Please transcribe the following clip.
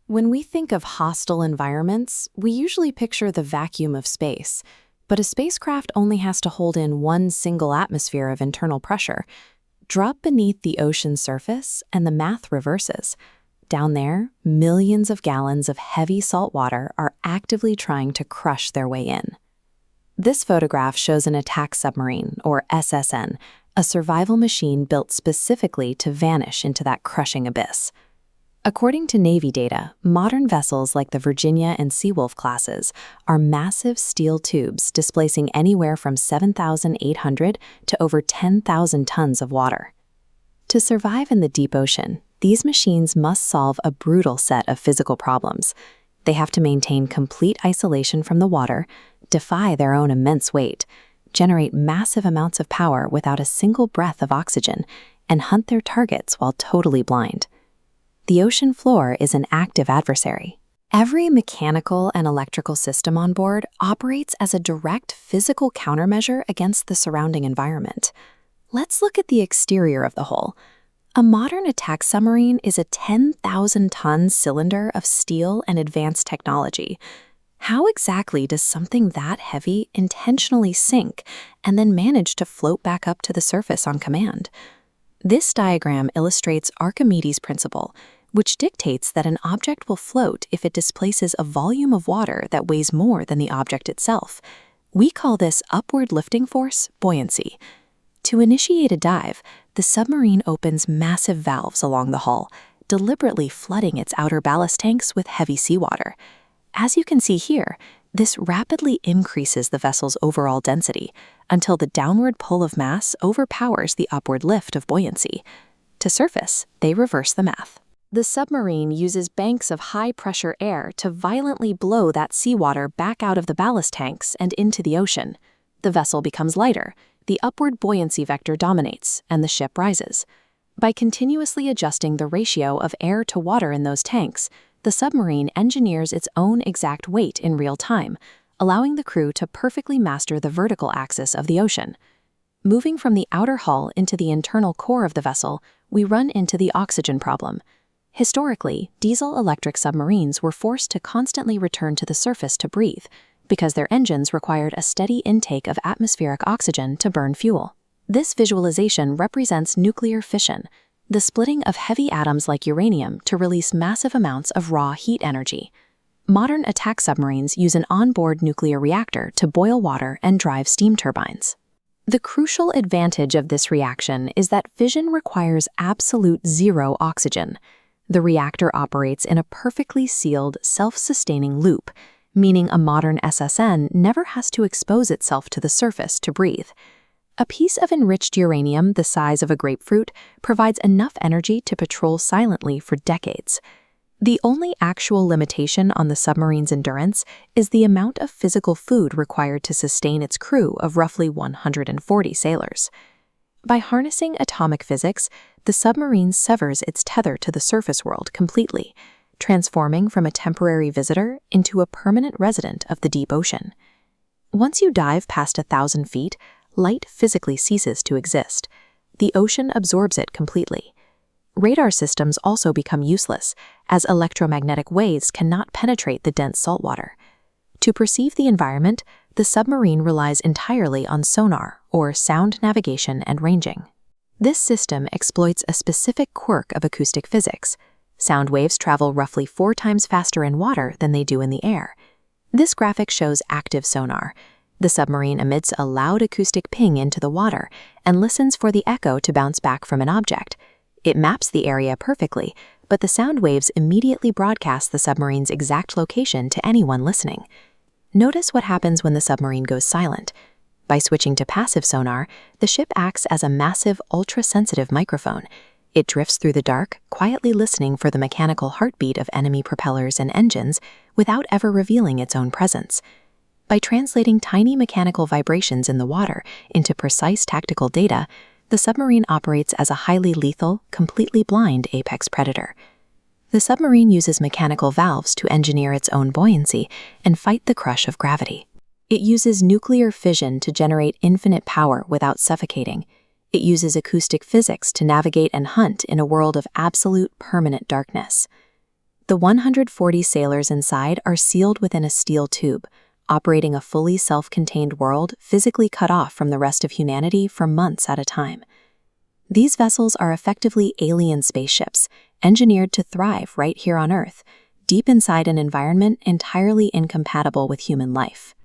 When we think of hostile environments, we usually picture the vacuum of space. But a spacecraft only has to hold in one single atmosphere of internal pressure. Drop beneath the ocean's surface, and the math reverses. Down there, millions of gallons of heavy salt water are actively trying to crush their way in. This photograph shows an attack submarine, or SSN, a survival machine built specifically to vanish into that crushing abyss. According to Navy data, modern vessels like the Virginia and Seawolf classes are massive steel tubes displacing anywhere from 7,800 to over 10,000 tons of water. To survive in the deep ocean, these machines must solve a brutal set of physical problems. They have to maintain complete isolation from the water, defy their own immense weight, generate massive amounts of power without a single breath of oxygen, and hunt their targets while totally blind. The ocean floor is an active adversary. Every mechanical and electrical system on board operates as a direct physical countermeasure against the surrounding environment. Let's look at the exterior of the hull. A modern attack submarine is a 10,000-ton cylinder of steel and advanced technology. How exactly does something that heavy intentionally sink and then manage to float back up to the surface on command? This diagram illustrates Archimedes' Principle, which dictates that an object will float if it displaces a volume of water that weighs more than the object itself. We call this upward lifting force buoyancy. To initiate a dive, the submarine opens massive valves along the hull, deliberately flooding its outer ballast tanks with heavy seawater. As you can see here, this rapidly increases the vessel's overall density until the downward pull of mass overpowers the upward lift of buoyancy. To surface, they reverse the math. The submarine uses banks of high-pressure air to violently blow that seawater back out of the ballast tanks and into the ocean. The vessel becomes lighter, the upward buoyancy vector dominates, and the ship rises. By continuously adjusting the ratio of air to water in those tanks, the submarine engineers its own exact weight in real time, allowing the crew to perfectly master the vertical axis of the ocean. Moving from the outer hull into the internal core of the vessel, we run into the oxygen problem. Historically, diesel-electric submarines were forced to constantly return to the surface to breathe, because their engines required a steady intake of atmospheric oxygen to burn fuel. This visualization represents nuclear fission, the splitting of heavy atoms like uranium to release massive amounts of raw heat energy. Modern attack submarines use an onboard nuclear reactor to boil water and drive steam turbines. The crucial advantage of this reaction is that fission requires absolute zero oxygen. The reactor operates in a perfectly sealed, self-sustaining loop, meaning a modern SSN never has to expose itself to the surface to breathe. A piece of enriched uranium the size of a grapefruit provides enough energy to patrol silently for decades. The only actual limitation on the submarine's endurance is the amount of physical food required to sustain its crew of roughly 140 sailors. By harnessing atomic physics, the submarine severs its tether to the surface world completely, transforming from a temporary visitor into a permanent resident of the deep ocean. Once you dive past 1,000 feet, light physically ceases to exist. The ocean absorbs it completely. Radar systems also become useless, as electromagnetic waves cannot penetrate the dense saltwater. To perceive the environment, the submarine relies entirely on sonar, or sound navigation and ranging. This system exploits a specific quirk of acoustic physics. Sound waves travel roughly 4 times faster in water than they do in the air. This graphic shows active sonar. The submarine emits a loud acoustic ping into the water and listens for the echo to bounce back from an object. It maps the area perfectly, but the sound waves immediately broadcast the submarine's exact location to anyone listening. Notice what happens when the submarine goes silent. By switching to passive sonar, the ship acts as a massive, ultra-sensitive microphone. It drifts through the dark, quietly listening for the mechanical heartbeat of enemy propellers and engines without ever revealing its own presence. By translating tiny mechanical vibrations in the water into precise tactical data, the submarine operates as a highly lethal, completely blind apex predator. The submarine uses mechanical valves to engineer its own buoyancy and fight the crush of gravity. It uses nuclear fission to generate infinite power without suffocating. It uses acoustic physics to navigate and hunt in a world of absolute permanent darkness. The 140 sailors inside are sealed within a steel tube, operating a fully self-contained world physically cut off from the rest of humanity for months at a time. These vessels are effectively alien spaceships, engineered to thrive right here on Earth, deep inside an environment entirely incompatible with human life.